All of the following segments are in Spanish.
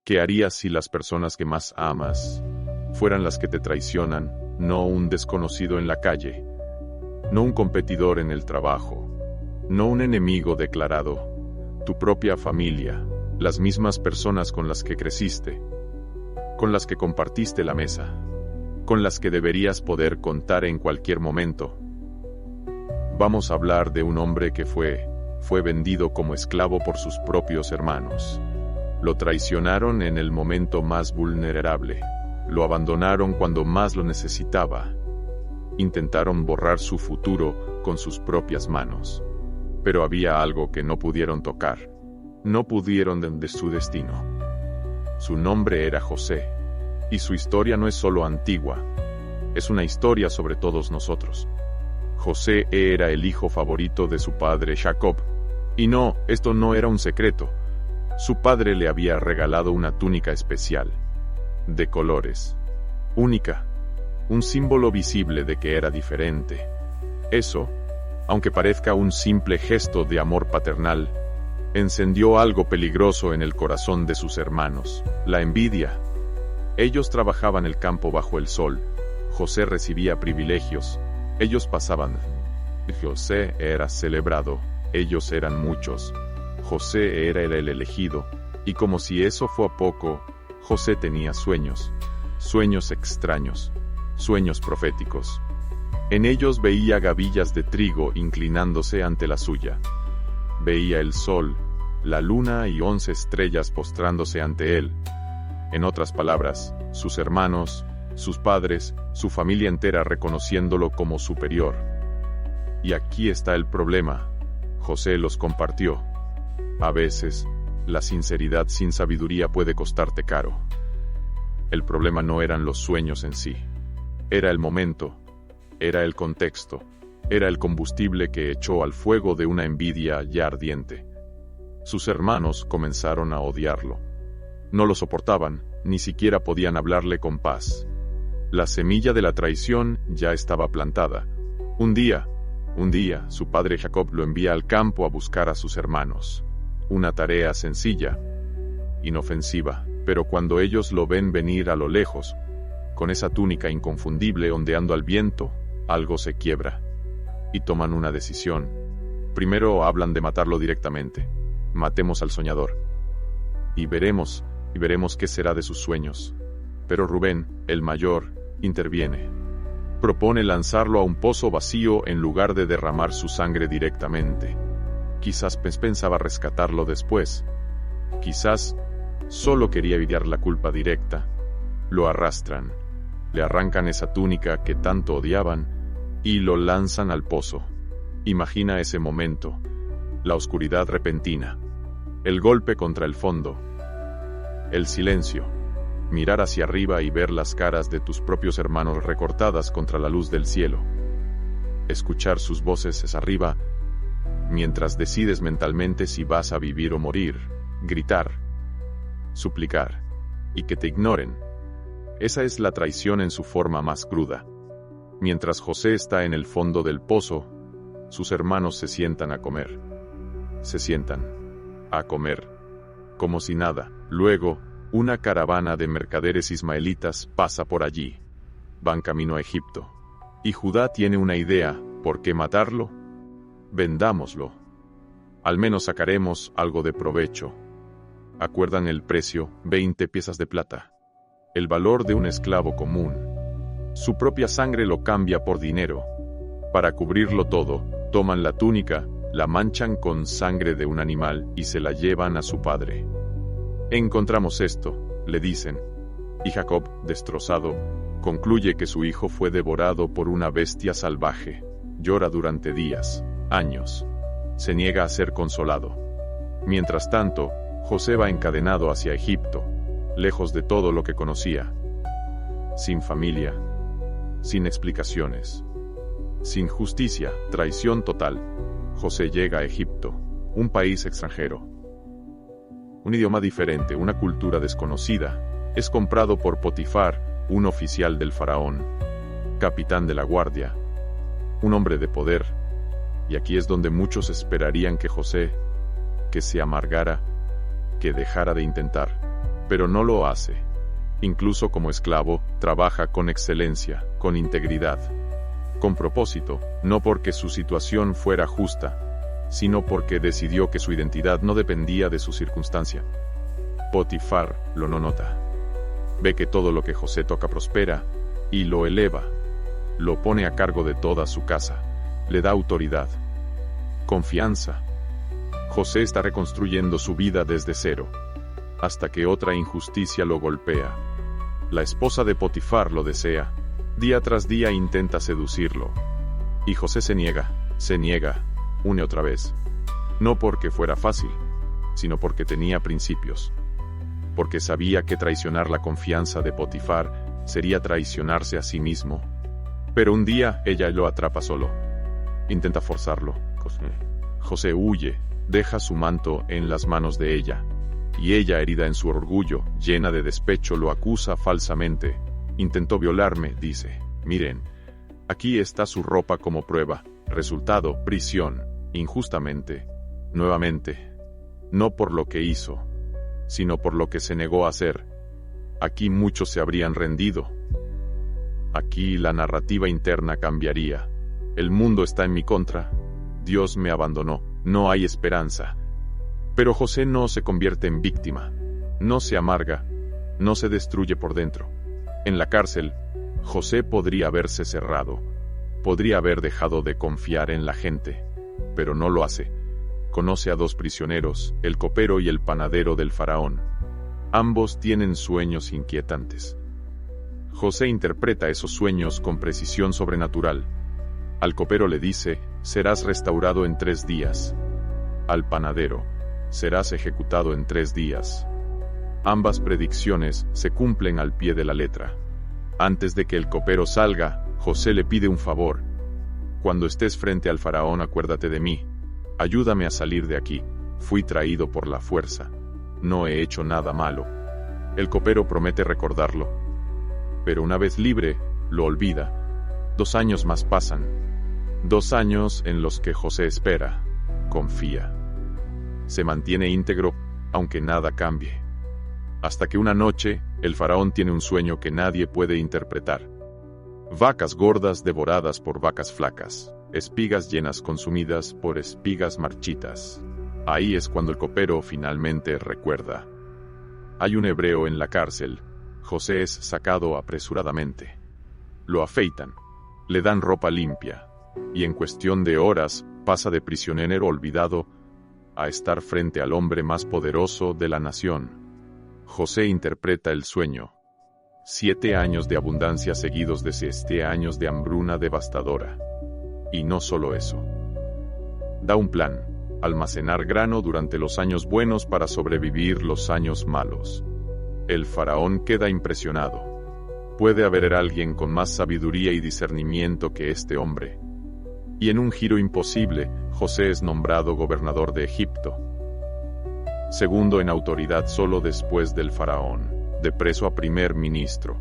¿Qué harías si las personas que más amas fueran las que te traicionan, no un desconocido en la calle, no un competidor en el trabajo, no un enemigo declarado, tu propia familia, las mismas personas con las que creciste, con las que compartiste la mesa, con las que deberías poder contar en cualquier momento? Vamos a hablar de un hombre que fue vendido como esclavo por sus propios hermanos. Lo traicionaron en el momento más vulnerable. Lo abandonaron cuando más lo necesitaba. Intentaron borrar su futuro con sus propias manos. Pero había algo que no pudieron tocar. No pudieron de su destino. Su nombre era José. Y su historia no es solo antigua. Es una historia sobre todos nosotros. José era el hijo favorito de su padre Jacob. Y no, esto no era un secreto. Su padre le había regalado una túnica especial, de colores, única, un símbolo visible de que era diferente. Eso, aunque parezca un simple gesto de amor paternal, encendió algo peligroso en el corazón de sus hermanos, la envidia. Ellos trabajaban el campo bajo el sol. José recibía privilegios. Ellos pasaban. José era celebrado. Ellos eran muchos. José era el elegido. Y como si eso fuera poco, José tenía sueños. Sueños extraños. Sueños proféticos. En ellos veía gavillas de trigo inclinándose ante la suya. Veía el sol, la luna y 11 estrellas postrándose ante él. En otras palabras, sus hermanos, sus padres, su familia entera reconociéndolo como superior. Y aquí está el problema. José los compartió. A veces, la sinceridad sin sabiduría puede costarte caro. El problema no eran los sueños en sí. Era el momento, era el contexto, era el combustible que echó al fuego de una envidia ya ardiente. Sus hermanos comenzaron a odiarlo. No lo soportaban, ni siquiera podían hablarle con paz. La semilla de la traición ya estaba plantada. Un día, su padre Jacob lo envía al campo a buscar a sus hermanos. Una tarea sencilla, inofensiva, pero cuando ellos lo ven venir a lo lejos, con esa túnica inconfundible ondeando al viento, algo se quiebra. Y toman una decisión. Primero hablan de matarlo directamente. Matemos al soñador. Y veremos qué será de sus sueños. Pero Rubén, el mayor, interviene. Propone lanzarlo a un pozo vacío en lugar de derramar su sangre directamente. Quizás pensaba rescatarlo después. Quizás solo quería evitar la culpa directa. Lo arrastran. Le arrancan esa túnica que tanto odiaban y lo lanzan al pozo. Imagina ese momento. La oscuridad repentina. El golpe contra el fondo. El silencio. Mirar hacia arriba y ver las caras de tus propios hermanos recortadas contra la luz del cielo. Escuchar sus voces hacia arriba, mientras decides mentalmente si vas a vivir o morir. Gritar. Suplicar. Y que te ignoren. Esa es la traición en su forma más cruda. Mientras José está en el fondo del pozo, sus hermanos se sientan a comer. Se sientan a comer. Como si nada. Luego, una caravana de mercaderes ismaelitas pasa por allí. Van camino a Egipto. Y Judá tiene una idea. ¿Por qué matarlo? Vendámoslo. Al menos sacaremos algo de provecho. Acuerdan el precio, 20 piezas de plata. El valor de un esclavo común. Su propia sangre lo cambia por dinero. Para cubrirlo todo, toman la túnica, la manchan con sangre de un animal y se la llevan a su padre. Encontramos esto, le dicen. Y Jacob, destrozado, concluye que su hijo fue devorado por una bestia salvaje. Llora durante días, años. Se niega a ser consolado. Mientras tanto, José va encadenado hacia Egipto, lejos de todo lo que conocía. Sin familia, sin explicaciones, sin justicia, traición total. José llega a Egipto, un país extranjero. Un idioma diferente, una cultura desconocida. Es comprado por Potifar, un oficial del faraón, capitán de la guardia, un hombre de poder. Y aquí es donde muchos esperarían que José, que se amargara, que dejara de intentar. pero no lo hace. Incluso como esclavo, trabaja con excelencia, con integridad, con propósito, no porque su situación fuera justa, sino porque decidió que su identidad no dependía de su circunstancia. Potifar lo no nota. Ve que todo lo que José toca prospera, y lo eleva. Lo pone a cargo de toda su casa, le da autoridad, confianza. José está reconstruyendo su vida desde cero, hasta que otra injusticia lo golpea. La esposa de Potifar lo desea, día tras día intenta seducirlo. Y José se niega, une otra vez. No porque fuera fácil, sino porque tenía principios. Porque sabía que traicionar la confianza de Potifar sería traicionarse a sí mismo. Pero un día ella lo atrapa solo. Intenta forzarlo. José huye, deja su manto en las manos de ella. Y ella, herida en su orgullo, llena de despecho, lo acusa falsamente. Intentó violarme, dice. Miren, aquí está su ropa como prueba. Resultado, prisión, injustamente. Nuevamente. No por lo que hizo, sino por lo que se negó a hacer. Aquí muchos se habrían rendido. Aquí la narrativa interna cambiaría. El mundo está en mi contra. Dios me abandonó. No hay esperanza. Pero José no se convierte en víctima. No se amarga. No se destruye por dentro. En la cárcel, José podría haberse cerrado. Podría haber dejado de confiar en la gente. Pero no lo hace. Conoce a dos prisioneros, el copero y el panadero del faraón. Ambos tienen sueños inquietantes. José interpreta esos sueños con precisión sobrenatural. Al copero le dice, serás restaurado en 3 días. Al panadero, serás ejecutado en 3 días. Ambas predicciones se cumplen al pie de la letra. Antes de que el copero salga, José le pide un favor. Cuando estés frente al faraón, acuérdate de mí. Ayúdame a salir de aquí. Fui traído por la fuerza. No he hecho nada malo. El copero promete recordarlo. Pero una vez libre, lo olvida. 2 años más pasan. 2 años en los que José espera, confía. Se mantiene íntegro, aunque nada cambie. Hasta que una noche, el faraón tiene un sueño que nadie puede interpretar. Vacas gordas devoradas por vacas flacas, espigas llenas consumidas por espigas marchitas. Ahí es cuando el copero finalmente recuerda. Hay un hebreo en la cárcel. José es sacado apresuradamente. Lo afeitan, le dan ropa limpia, y en cuestión de horas pasa de prisionero olvidado a estar frente al hombre más poderoso de la nación. José interpreta el sueño. 7 años de abundancia seguidos de 7 años de hambruna devastadora. Y no solo eso. Da un plan: almacenar grano durante los años buenos para sobrevivir los años malos. El faraón queda impresionado. Puede haber alguien con más sabiduría y discernimiento que este hombre. Y en un giro imposible, José es nombrado gobernador de Egipto. Segundo en autoridad solo después del faraón, de preso a primer ministro,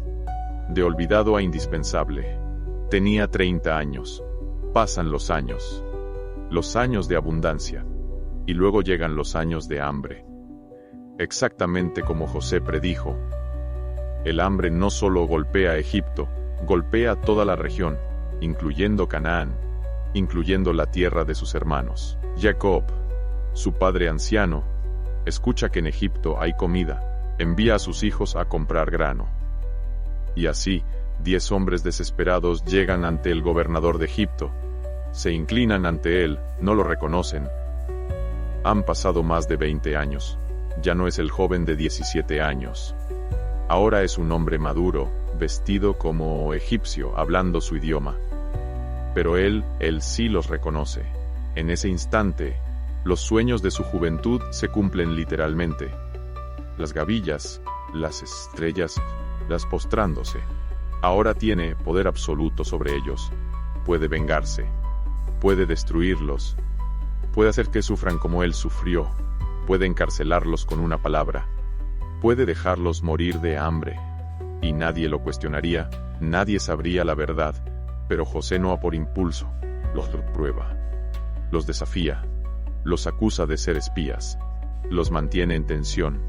de olvidado a indispensable. Tenía 30 años. Pasan los años de abundancia, y luego llegan los años de hambre. Exactamente como José predijo. El hambre no solo golpea a Egipto, golpea toda la región, incluyendo Canaán, incluyendo la tierra de sus hermanos. Jacob, su padre anciano, escucha que en Egipto hay comida, envía a sus hijos a comprar grano. Y así, 10 hombres desesperados llegan ante el gobernador de Egipto. Se inclinan ante él, no lo reconocen. Han pasado más de 20 años. Ya no es el joven de 17 años. Ahora es un hombre maduro, vestido como egipcio, hablando su idioma. Pero él sí los reconoce. En ese instante, los sueños de su juventud se cumplen literalmente. Las gavillas, las estrellas, las postrándose. Ahora tiene poder absoluto sobre ellos. Puede vengarse. Puede destruirlos. Puede hacer que sufran como él sufrió. Puede encarcelarlos con una palabra. Puede dejarlos morir de hambre. Y nadie lo cuestionaría, nadie sabría la verdad. Pero José no por impulso. Los prueba. Los desafía. Los acusa de ser espías. Los mantiene en tensión.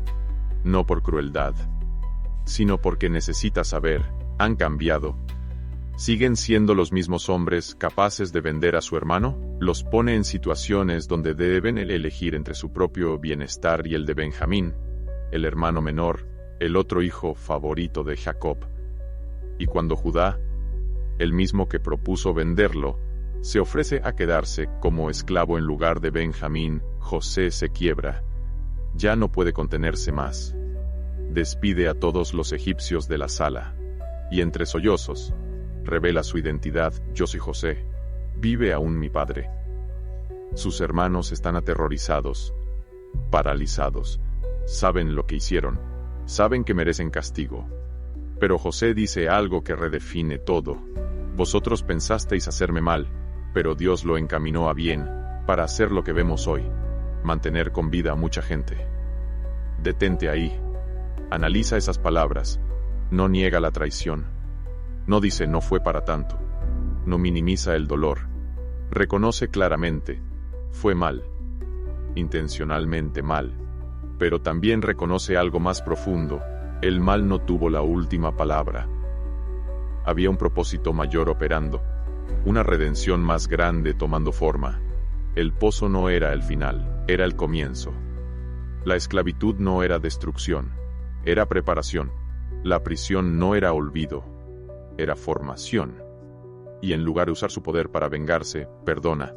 no por crueldad, sino porque necesita saber, ¿han cambiado? ¿Siguen siendo los mismos hombres capaces de vender a su hermano? Los pone en situaciones donde deben elegir entre su propio bienestar y el de Benjamín, el hermano menor, el otro hijo favorito de Jacob. Y cuando Judá, el mismo que propuso venderlo, se ofrece a quedarse como esclavo en lugar de Benjamín, José se quiebra. Ya no puede contenerse más. Despide a todos los egipcios de la sala. Y entre sollozos, revela su identidad: yo soy José. Vive aún mi padre. Sus hermanos están aterrorizados, paralizados. Saben lo que hicieron. Saben que merecen castigo. Pero José dice algo que redefine todo. Vosotros pensasteis hacerme mal, pero Dios lo encaminó a bien, para hacer lo que vemos hoy: mantener con vida a mucha gente. Detente ahí. Analiza esas palabras. No niega la traición. No dice no fue para tanto. No minimiza el dolor. Reconoce claramente: fue mal. Intencionalmente mal. Pero también reconoce algo más profundo: el mal no tuvo la última palabra. Había un propósito mayor operando, una redención más grande tomando forma. El pozo no era el final, era el comienzo. La esclavitud no era destrucción, era preparación. La prisión no era olvido, era formación. Y en lugar de usar su poder para vengarse, perdona.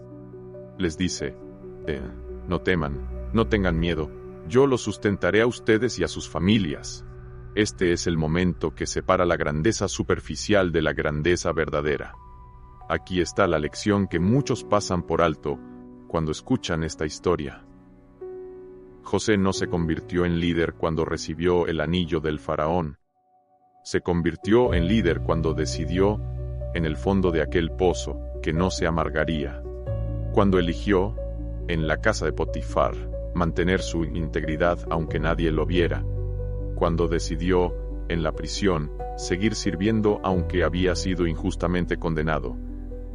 Les dice: no teman, no tengan miedo, yo los sustentaré a ustedes y a sus familias. Este es el momento que separa la grandeza superficial de la grandeza verdadera. Aquí está la lección que muchos pasan por alto cuando escuchan esta historia. José no se convirtió en líder cuando recibió el anillo del faraón. Se convirtió en líder cuando decidió, en el fondo de aquel pozo, que no se amargaría. Cuando eligió, en la casa de Potifar, mantener su integridad aunque nadie lo viera. Cuando decidió, en la prisión, seguir sirviendo aunque había sido injustamente condenado.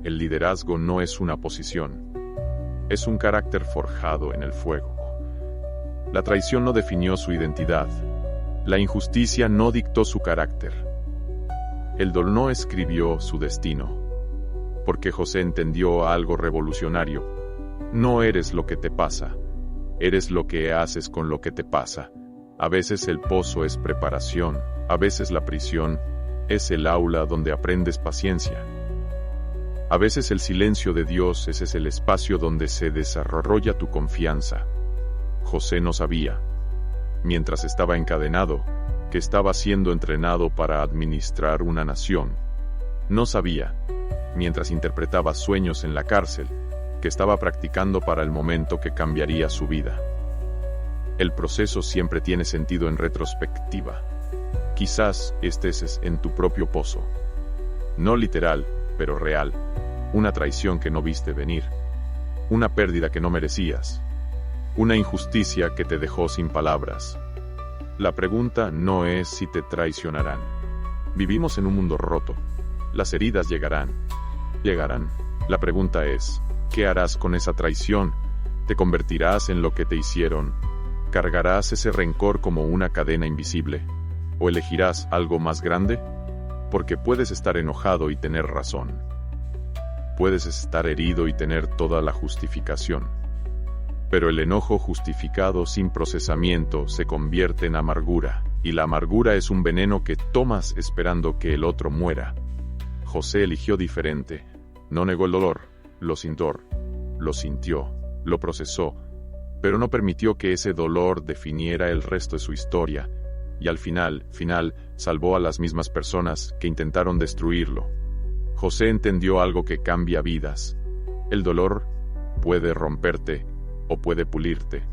El liderazgo no es una posición. Es un carácter forjado en el fuego. La traición no definió su identidad. La injusticia no dictó su carácter. El dolor no escribió su destino. Porque José entendió algo revolucionario. No eres lo que te pasa. Eres lo que haces con lo que te pasa. A veces el pozo es preparación, a veces la prisión es el aula donde aprendes paciencia. A veces el silencio de Dios es el espacio donde se desarrolla tu confianza. José no sabía, mientras estaba encadenado, que estaba siendo entrenado para administrar una nación. No sabía, mientras interpretaba sueños en la cárcel, que estaba practicando para el momento que cambiaría su vida. El proceso siempre tiene sentido en retrospectiva. Quizás estés en tu propio pozo. No literal, pero real. Una traición que no viste venir. Una pérdida que no merecías. Una injusticia que te dejó sin palabras. La pregunta no es si te traicionarán. Vivimos en un mundo roto. Las heridas llegarán. Llegarán. La pregunta es: ¿qué harás con esa traición? ¿Te convertirás en lo que te hicieron? ¿Cargarás ese rencor como una cadena invisible? ¿O elegirás algo más grande? Porque puedes estar enojado y tener razón. Puedes estar herido y tener toda la justificación. Pero el enojo justificado sin procesamiento se convierte en amargura, y la amargura es un veneno que tomas esperando que el otro muera. José eligió diferente. No negó el dolor, lo sintió, lo procesó, pero no permitió que ese dolor definiera el resto de su historia, y al final, salvó a las mismas personas que intentaron destruirlo. José entendió algo que cambia vidas. El dolor puede romperte o puede pulirte.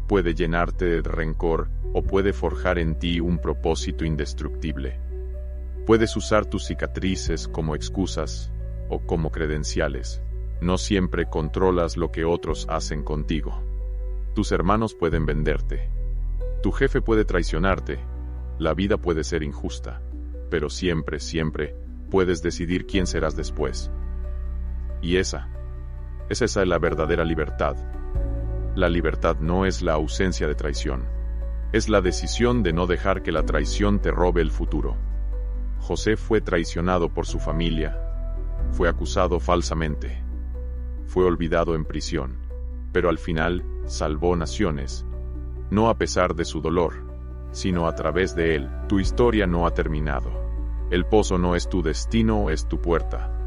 Puede llenarte de rencor o puede forjar en ti un propósito indestructible. Puedes usar tus cicatrices como excusas o como credenciales. No siempre controlas lo que otros hacen contigo. Tus hermanos pueden venderte. Tu jefe puede traicionarte. La vida puede ser injusta. Pero siempre puedes decidir quién serás después. Y esa es la verdadera libertad. La libertad no es la ausencia de traición. Es la decisión de no dejar que la traición te robe el futuro. José fue traicionado por su familia, fue acusado falsamente, fue olvidado en prisión, pero al final salvó naciones, no a pesar de su dolor, sino a través de él. Tu historia no ha terminado. El pozo no es tu destino, es tu puerta.